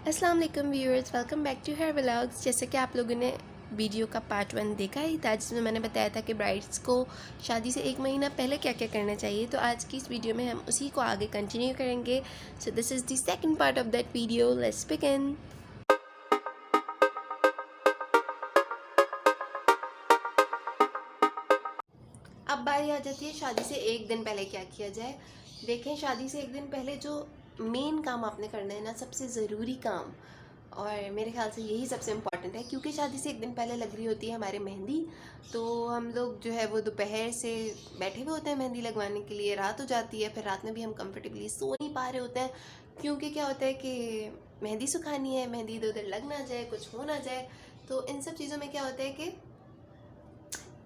अस्सलाम वालेकुम viewers, welcome back to हर व्लॉग्स। जैसे कि आप लोगों ने वीडियो का पार्ट 1 देखा ही था, जिसमें मैंने बताया था कि ब्राइड्स को शादी से 1 महीना पहले क्या क्या करना चाहिए। तो आज की इस वीडियो में हम उसी को आगे कंटिन्यू करेंगे। So this is the second part of that video. Let's begin. अब बारी आ जाती है शादी से 1 दिन पहले क्या किया जाए। देखें, शादी से 1 दिन पहले जो मेन काम आपने करना है ना, सबसे ज़रूरी काम, और मेरे ख्याल से यही सबसे इम्पॉर्टेंट है, क्योंकि शादी से 1 दिन पहले लग रही होती है हमारे मेहंदी। तो हम लोग जो है वो दोपहर से बैठे हुए होते हैं मेहंदी लगवाने के लिए, रात हो जाती है, फिर रात में भी हम कंफर्टेबली सो नहीं पा रहे होते हैं, क्योंकि क्या होता है कि मेहंदी सुखानी है, मेहंदी इधर उधर लग ना जाए, कुछ हो ना जाए। तो इन सब चीज़ों में क्या होता है कि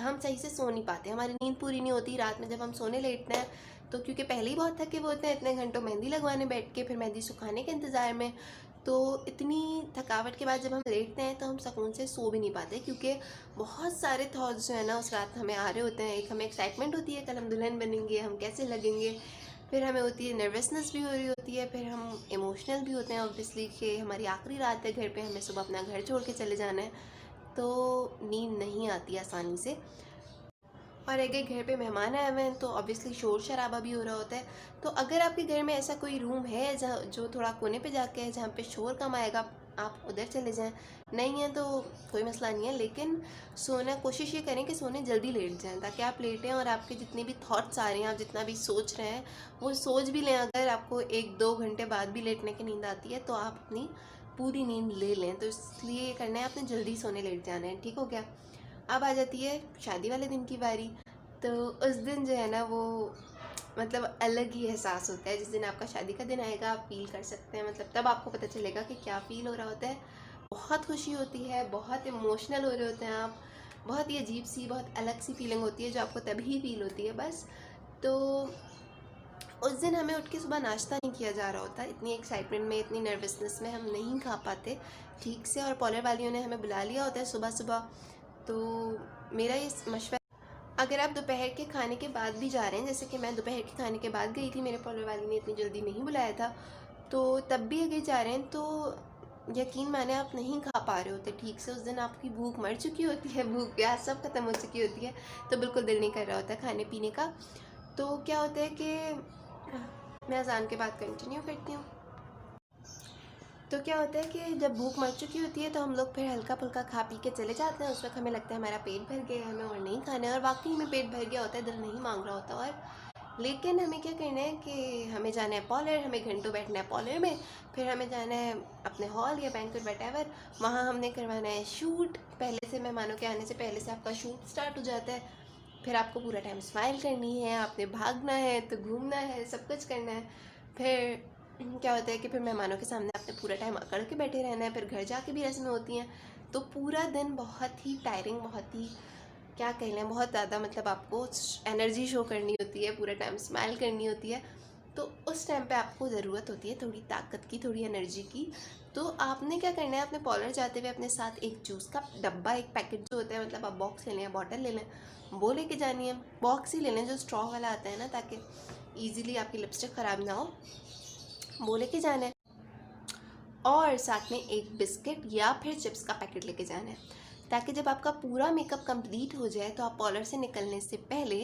हम सही से सो नहीं पाते, हमारी नींद पूरी नहीं होती रात में जब हम सोने लेटते हैं। तो क्योंकि पहले ही बहुत थके हुए होते हैं इतने घंटों मेहंदी लगवाने बैठ के, फिर मेहंदी सुखाने के इंतज़ार में, तो इतनी थकावट के बाद जब हम लेटते हैं तो हम सुकून से सो भी नहीं पाते, क्योंकि बहुत सारे थॉट्स जो है ना उस रात हमें आ रहे होते हैं। एक हमें एक्साइटमेंट होती है, कल हम दुल्हन बनेंगे, हम कैसे लगेंगे। फिर हमें होती है नर्वसनेस भी हो रही होती है, फिर हम इमोशनल भी होते हैं ऑब्वियसली कि हमारी आखिरी रात है घर पे, हमें सुबह अपना घर छोड़ के चले जाना है। तो नींद नहीं आती आसानी से। और अगर घर पे मेहमान आए हुए हैं तो ऑब्वियसली शोर शराबा भी हो रहा होता है। तो अगर आपके घर में ऐसा कोई रूम है जहाँ जो थोड़ा कोने पे जाके है, जहाँ पे शोर कम आएगा, आप उधर चले जाएं। नहीं है तो कोई मसला नहीं है, लेकिन सोना कोशिश ये करें कि सोने जल्दी लेट जाएं, ताकि आप लेटें और आपके जितने भी थॉट्स आ रहे हैं, आप जितना भी सोच रहे हैं वो सोच भी लें। अगर आपको 1-2 घंटे बाद भी लेटने की नींद आती है तो आप अपनी पूरी नींद ले लें। तो इसलिए ये करना है, आपने जल्दी सोने लेट जाना है। ठीक हो गया। अब आ जाती है शादी वाले दिन की बारी। तो उस दिन जो है ना वो मतलब अलग ही एहसास होता है। जिस दिन आपका शादी का दिन आएगा आप फील कर सकते हैं, मतलब तब आपको पता चलेगा कि क्या फ़ील हो रहा होता है। बहुत खुशी होती है, बहुत इमोशनल हो रहे होते हैं आप, बहुत ही अजीब सी, बहुत अलग सी फीलिंग होती है जो आपको तभी फील होती है बस। तो उस दिन हमें उठ के सुबह नाश्ता नहीं किया जा रहा होता, इतनी एक्साइटमेंट में, इतनी नर्वसनेस में हम नहीं खा पाते ठीक से, और पॉलर वालियों ने हमें बुला लिया होता है सुबह सुबह। तो मेरा ये मशवरा, अगर आप दोपहर के खाने के बाद भी जा रहे हैं, जैसे कि मैं दोपहर के खाने के बाद गई थी, मेरे पॉलर वाली ने इतनी जल्दी नहीं बुलाया था, तो तब भी अगर जा रहे हैं तो यकीन माने आप नहीं खा पा रहे होते ठीक से। उस दिन आपकी भूख मर चुकी होती है, भूख प्यास सब खत्म हो चुकी होती है, तो बिल्कुल दिल नहीं कर रहा होता खाने पीने का। तो क्या होता है कि मैं अजान के बाद कंटिन्यू करती हूँ। तो क्या होता है कि जब भूख मर चुकी होती है तो हम लोग फिर हल्का फुल्का खा पी के चले जाते हैं। उस वक्त हमें लगता है हमारा पेट भर गया है, हमें और नहीं खाना है, और वाकई में पेट भर गया होता है, दिल नहीं मांग रहा होता। और लेकिन हमें क्या करना है कि हमें जाना है पॉलर, हमें घंटों बैठना है पॉलर में, फिर हमें जाना है अपने हॉल या बैंक्वेट वटेवर, वहाँ हमने करवाना है शूट। पहले से मेहमानों के आने से पहले से आपका शूट स्टार्ट हो जाता है। फिर आपको पूरा टाइम स्माइल करनी है, आपने भागना है तो घूमना है, सब कुछ करना है। फिर क्या होता है कि फिर मेहमानों के सामने आपने पूरा टाइम अकड़ के बैठे रहना है, फिर घर जाके भी रस्में होती हैं। तो पूरा दिन बहुत ही टायरिंग, बहुत ही क्या कह लें, बहुत ज़्यादा, मतलब आपको एनर्जी शो करनी होती है, पूरा टाइम स्माइल करनी होती है। तो उस टाइम पे आपको ज़रूरत होती है थोड़ी ताकत की, थोड़ी एनर्जी की। तो आपने क्या करना है, अपने पॉलर जाते हुए अपने साथ एक जूस का डब्बा, एक पैकेट जो होता है, मतलब आप बॉक्स ले लें, बॉटल ले लें, वो लेके जानी है। बॉक्स ही ले लें जो स्ट्रॉ वाला आता है ना, ताकि ईजिली आपकी लिपस्टिक ख़राब ना हो, वो लेके जाना है। और साथ में एक बिस्किट या फिर चिप्स का पैकेट लेके जाना है, ताकि जब आपका पूरा मेकअप कंप्लीट हो जाए तो आप पॉलर से निकलने से पहले,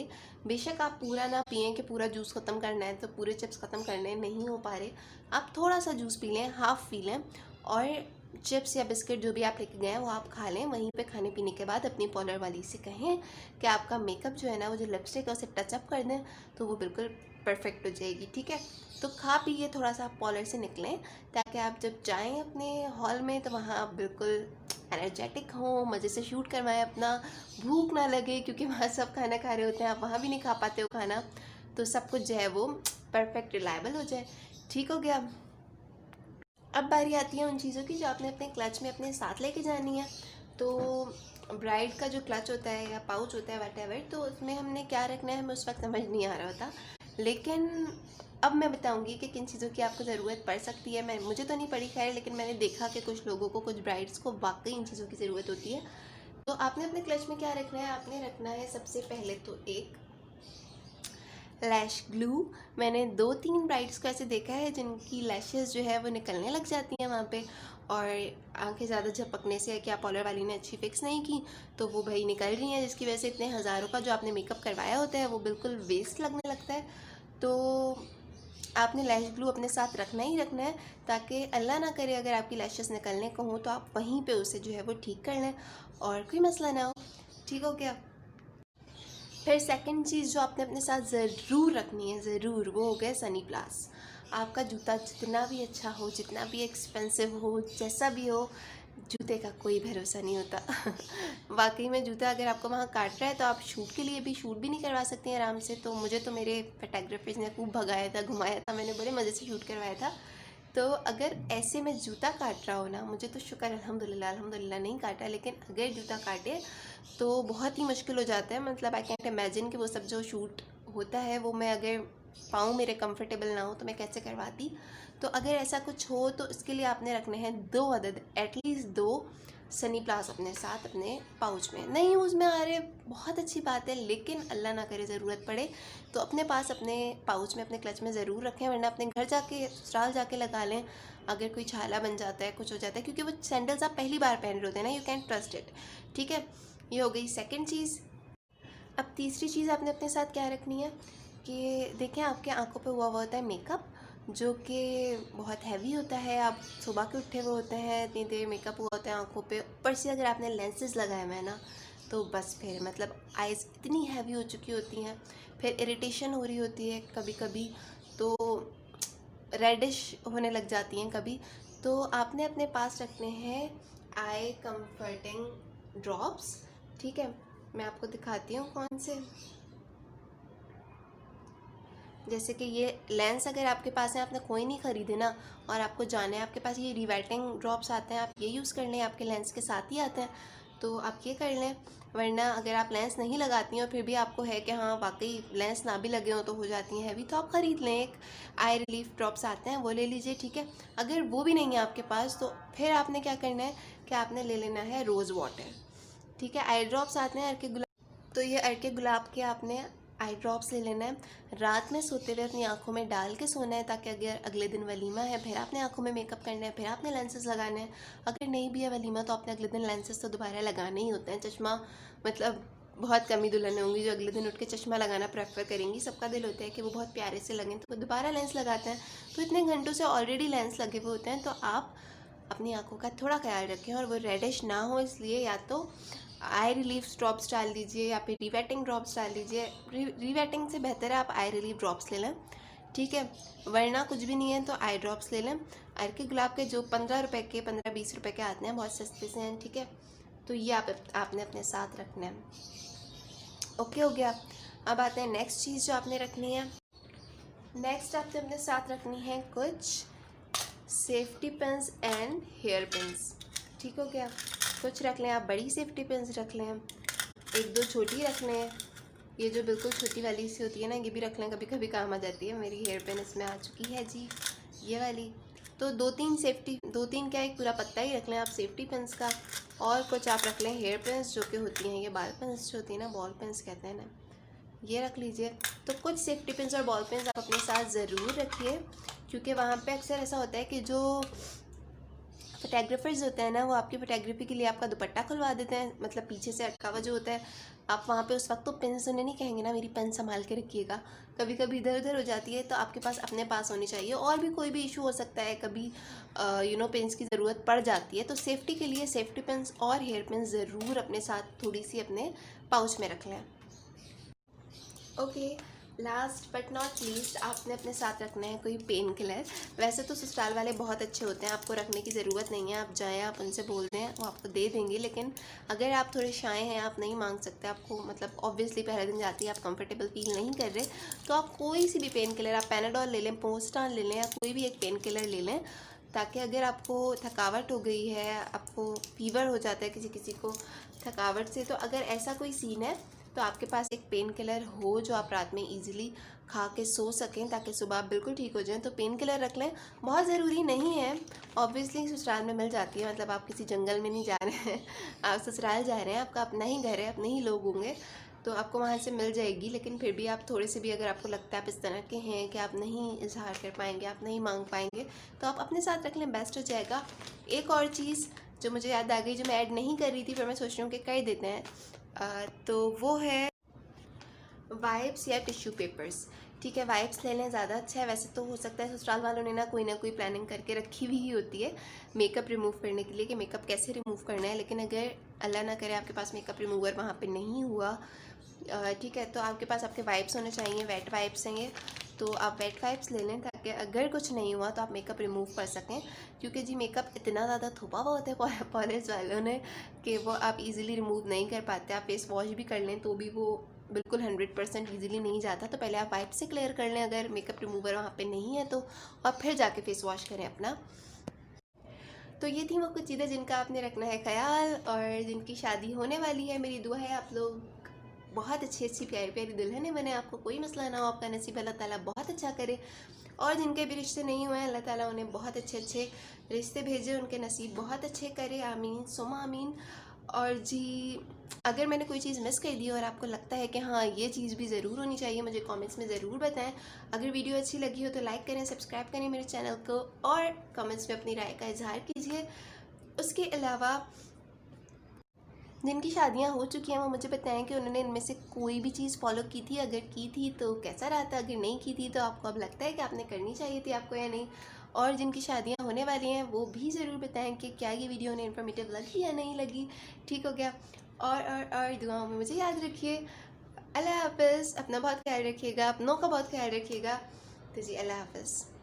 बेशक आप पूरा ना पिएं कि पूरा जूस ख़त्म करना है, तो पूरे चिप्स ख़त्म करने नहीं हो पा रहे, आप थोड़ा सा जूस पी लें, हाफ़ पी लें, और चिप्स या बिस्किट जो भी आप लेके गए हैं वो आप खा लें। वहीं पे खाने पीने के बाद अपनी पॉलर वाली से कहें कि आपका मेकअप जो है ना, वो जो लिपस्टिक है उसे टचअप कर दें, तो वो बिल्कुल परफेक्ट हो जाएगी। ठीक है। तो खा पी के थोड़ा सा आप पॉलर से निकलें, ताकि आप जब जाएं अपने हॉल में तो वहाँ आप बिल्कुल एनर्जेटिक हों, मज़े से शूट करवाएं अपना, भूख ना लगे, क्योंकि वहाँ सब खाना खा रहे होते हैं, आप वहाँ भी नहीं खा पाते हो खाना। तो सब कुछ जो है वो परफेक्ट रिलायबल हो जाए। ठीक हो गया। अब बारी आती है उन चीज़ों की जो आपने अपने क्लच में अपने साथ लेके जानी है। तो ब्राइड का जो क्लच होता है या पाउच होता है वटेवर, तो उसमें हमने क्या रखना है हमें उस वक्त समझ नहीं आ रहा होता, लेकिन अब मैं बताऊंगी कि किन चीज़ों की आपको ज़रूरत पड़ सकती है। मैं मुझे तो नहीं पड़ी खैर, लेकिन मैंने देखा कि कुछ लोगों को, कुछ ब्राइड्स को वाकई इन चीज़ों की ज़रूरत होती है। तो आपने अपने क्लच में क्या रखना है, आपने रखना है सबसे पहले तो एक लैश ग्लू। मैंने 2-3 ब्राइड्स को ऐसे देखा है जिनकी लैशेस जो है वो निकलने लग जाती हैं वहाँ पे, और आंखें ज़्यादा झपकने से है कि आप पार्लर वाली ने अच्छी फिक्स नहीं की तो वो भाई निकल रही हैं, जिसकी वजह से इतने हज़ारों का जो आपने मेकअप करवाया होता है वो बिल्कुल वेस्ट लगने लगता है। तो आपने लैश ग्लू अपने साथ रखना ही रखना है, ताकि अल्लाह ना करे अगर आपकी लैशेस निकलने को हो तो आप वहीं पे उसे जो है वो ठीक कर लें और कोई मसला ना हो। ठीक हो गया। फिर सेकंड चीज़ जो आपने अपने साथ ज़रूर रखनी है, ज़रूर, वो हो गया सनी प्लास। आपका जूता जितना भी अच्छा हो, जितना भी एक्सपेंसिव हो, जैसा भी हो, जूते का कोई भरोसा नहीं होता। वाकई में जूता अगर आपको वहाँ काट रहा है तो आप शूट के लिए भी शूट भी नहीं करवा सकती हैं आराम से। तो मुझे तो मेरे फोटोग्राफर्स ने खूब भगाया था, घुमाया था, मैंने बड़े मज़े से शूट करवाया था। तो अगर ऐसे में जूता काट रहा हो ना, मुझे तो शुक्र अल्हम्दुलिल्लाह अल्हम्दुलिल्लाह नहीं काटा, लेकिन अगर जूता काटे तो बहुत ही मुश्किल हो जाता है। मतलब आई कैंट इमेजिन कि वो सब जो शूट होता है वो मैं अगर पाँव मेरे कंफर्टेबल ना हो तो मैं कैसे करवाती। तो अगर ऐसा कुछ हो तो इसके लिए आपने रखने हैं 2 अदद, एटलीस्ट 2 सनी प्लास अपने साथ अपने पाउच में। नहीं यूज़ में आ रहे, बहुत अच्छी बात है, लेकिन अल्लाह ना करे ज़रूरत पड़े तो अपने पास अपने पाउच में अपने क्लच में ज़रूर रखें, वरना अपने घर जाके ससुराल जाके लगा लें अगर कोई छाला बन जाता है, कुछ हो जाता है, क्योंकि वो सैंडल्स आप पहली बार पहन रहे होते हैं ना, यू कैन ट्रस्ट इट। ठीक है, ये हो गई सेकंड चीज़। अब तीसरी चीज़ आपने अपने साथ क्या रखनी है कि देखें आपके आंखों पे हुआ होता है मेकअप, जो कि बहुत हैवी होता है। आप सुबह के उठे हुए होते हैं, इतनी देर मेकअप हुआ होता है आंखों पे, ऊपर से अगर आपने लेंसेज लगाए हुए हैं ना तो बस फिर मतलब आइज़ इतनी हैवी हो चुकी होती हैं, फिर इरिटेशन हो रही होती है कभी कभी, तो रेडिश होने लग जाती हैं कभी। तो आपने अपने पास रखने हैं आई कंफर्टिंग ड्रॉप्स। ठीक है, मैं आपको दिखाती हूँ कौन से। जैसे कि ये लेंस अगर आपके पास है, आपने कोई नहीं ख़रीदे ना और आपको जाना है, आपके पास ये रिवेटिंग ड्रॉप्स आते हैं, आप ये यूज़ कर लें, आपके लेंस के साथ ही आते हैं तो आप ये कर लें। वरना अगर आप लेंस नहीं लगाती हैं और फिर भी आपको है कि हाँ वाकई लेंस ना भी लगे हों तो हो जाती हैं हैवी, तो आप ख़रीद लें, एक आई रिलीफ ड्रॉप्स आते हैं वो ले लीजिए। ठीक है, अगर वो भी नहीं है आपके पास तो फिर आपने क्या करना है कि आपने ले लेना है रोज़ वाटर। ठीक है, आई ड्रॉप्स आते हैं अर्के गुलाब, तो ये अर्के गुलाब के आपने आई ड्रॉप्स ले लेना है। रात में सोते हुए अपनी आंखों में डाल के सोना है, ताकि अगर अगले दिन वलीमा है फिर आपने आंखों में मेकअप करना है, फिर आपने लेंसेज लगाने हैं। अगर नहीं भी है वलीमा तो आपने अगले दिन लेंसेज तो दोबारा लगाने ही होते हैं। चश्मा मतलब बहुत कम ही दुल्हनें होंगी जो अगले दिन उठ के चश्मा लगाना प्रेफर करेंगी, सबका दिल होता है कि वो बहुत प्यारे से लगें तो वो दोबारा लेंस लगाते हैं। तो इतने घंटों से ऑलरेडी लेंस लगे हुए होते हैं, तो आप अपनी आंखों का थोड़ा ख्याल रखें और वो रेडिश ना हो, इसलिए या तो आई रिलीफ ड्रॉप्स डाल दीजिए या फिर रिवेटिंग ड्रॉप्स डाल दीजिए। रिवेटिंग से बेहतर है आप आई रिलीफ ड्रॉप्स ले लें। ठीक है, वरना कुछ भी नहीं है तो आई ड्रॉप्स ले लें। अर्के गुलाब के जो 15 रुपए के 15-20 रुपए के आते हैं, बहुत सस्ते से हैं। ठीक है, तो ये आपने अपने साथ रखना है। ओके हो गया। अब आते हैं नेक्स्ट चीज़ जो आपने रखनी है। नेक्स्ट आपने अपने साथ रखनी है कुछ safety pins and hair pins. ठीक हो गया, कुछ रख लें आप बड़ी सेफ्टी पिन्स रख लें, 1-2 छोटी रख लें। ये जो बिल्कुल छोटी वाली सी होती है ना, ये भी रख लें, कभी कभी काम आ जाती है। मेरी हेयर पिन इसमें आ चुकी है जी, ये वाली। तो 2-3 क्या, एक पूरा पत्ता ही रख लें आप सेफ्टी पिन्स का। और कुछ आप रख लें हेयर पिन्स जो कि होती हैं ये बाल पिन्स जो होती है ना, बॉल पिन्स कहते हैं ना, ये रख लीजिए। तो कुछ सेफ्टी पिन्स और बॉल पिन्स आप अपने साथ ज़रूर रखिए, क्योंकि वहाँ पे अक्सर ऐसा होता है कि जो फोटोग्राफर्स होते हैं ना, वो आपकी फोटोग्राफी के लिए आपका दुपट्टा खुलवा देते हैं, मतलब पीछे से अटका हुआ जो होता है। आप वहाँ पे उस वक्त तो पिन उन्हें नहीं कहेंगे ना मेरी पेन संभाल के रखिएगा, कभी कभी इधर उधर हो जाती है, तो आपके पास अपने पास होनी चाहिए। और भी कोई भी इशू हो सकता है, कभी पिन्स की ज़रूरत पड़ जाती है, तो सेफ्टी के लिए सेफ्टी पिन्स और हेयर पिन्स ज़रूर अपने साथ थोड़ी सी अपने पाउच में रख लें। Okay, last but not least आपने अपने साथ रखना है कोई पेन किलर। वैसे तो ससुराल वाले बहुत अच्छे होते हैं, आपको रखने की ज़रूरत नहीं है, आप जाएं आप उनसे बोल दें वो आपको दे देंगे। लेकिन अगर आप थोड़े शाय हैं, आप नहीं मांग सकते, आपको मतलब ऑब्वियसली पहले दिन जाती है, आप कंफर्टेबल फील नहीं कर रहे, तो आप कोई सी भी पेन किलर, आप पैनाडोल ले लें, पोस्टान ले लें, या कोई भी एक पेन किलर ले लें, ताकि अगर आपको थकावट हो गई है, आपको फीवर हो जाता है किसी किसी को थकावट से, तो अगर ऐसा कोई सीन है तो आपके पास एक पेन किलर हो जो आप रात में इजीली खा के सो सकें, ताकि सुबह आप बिल्कुल ठीक हो जाएं। तो पेन किलर रख लें, बहुत ज़रूरी नहीं है, ऑब्वियसली ससुराल में मिल जाती है, मतलब आप किसी जंगल में नहीं जा रहे हैं, आप ससुराल जा रहे हैं, आपका अपना ही घर है, अपने ही लोग होंगे, तो आपको वहाँ से मिल जाएगी। लेकिन फिर भी आप थोड़े से भी अगर आपको लगता है आप इस तरह के हैं कि आप नहीं इजहार कर पाएंगे, आप नहीं मांग पाएंगे, तो आप अपने साथ रख लें, बेस्ट हो जाएगा। एक और चीज़ जो मुझे याद आ गई, जो मैं ऐड नहीं कर रही थी पर मैं सोच रही हूँ कि कर देते हैं, तो वो है वाइप्स या टिश्यू पेपर्स। ठीक है, वाइप्स ले लें, ज़्यादा अच्छा है। वैसे तो हो सकता है ससुराल वालों ने ना कोई प्लानिंग करके रखी हुई ही होती है मेकअप रिमूव करने के लिए कि मेकअप कैसे रिमूव करना है। लेकिन अगर अल्लाह ना करे आपके पास मेकअप रिमूवर वहाँ पे नहीं हुआ, ठीक है, तो आपके पास आपके वाइप्स होने चाहिए। वेट वाइप्स हैं ये, तो आप वेट वाइप्स ले लें ताकि अगर कुछ नहीं हुआ तो आप मेकअप रिमूव कर सकें। क्योंकि जी मेकअप इतना ज़्यादा थोपा हुआ होता है पॉलिश वालों ने कि वो आप इजीली रिमूव नहीं कर पाते। आप फेस वॉश भी कर लें तो भी वो बिल्कुल 100% ईजिली नहीं जाता। तो पहले आप वाइप से क्लियर कर लें अगर मेकअप रिमूवर वहाँ पे नहीं है तो, और फिर जाके फेस वॉश करें अपना। तो ये थी वो कुछ चीज़ें जिनका आपने रखना है ख्याल, और जिनकी शादी होने वाली है। मेरी दुआ है आप लोग बहुत अच्छी अच्छी प्यारी प्यारी दुल्हनें बने, आपको कोई मसला ना हो, आपका नसीब अल्लाह ताला बहुत अच्छा करे। और जिनके भी रिश्ते नहीं हुए हैं अल्लाह ताला उन्हें बहुत अच्छे अच्छे रिश्ते भेजे, उनके नसीब बहुत अच्छे करे, आमीन सुमा आमीन। और जी अगर मैंने कोई चीज़ मिस कर दी और आपको लगता है कि हाँ ये चीज़ भी ज़रूर होनी चाहिए, मुझे कमेंट्स में ज़रूर बताएं। अगर वीडियो अच्छी लगी हो तो लाइक करें, सब्सक्राइब करें मेरे चैनल को, और कमेंट्स में अपनी राय का इजहार कीजिए। उसके अलावा जिनकी शादियां हो चुकी हैं वो मुझे बताएं कि उन्होंने इनमें से कोई भी चीज़ फॉलो की थी, अगर की थी तो कैसा रहा था, अगर नहीं की थी तो आपको अब लगता है कि आपने करनी चाहिए थी आपको या नहीं। और जिनकी शादियां होने वाली हैं वो भी ज़रूर बताएं कि क्या ये वीडियो उन्हें इन्फॉर्मेटिव लगी या नहीं लगी। ठीक हो गया। और दुआओं में मुझे याद रखिए। अल्लाह हाफ़िज़। अपना बहुत ख्याल रखिएगा, अपनों का बहुत ख्याल रखिएगा। तो जी अल्लाह हाफ़िज़।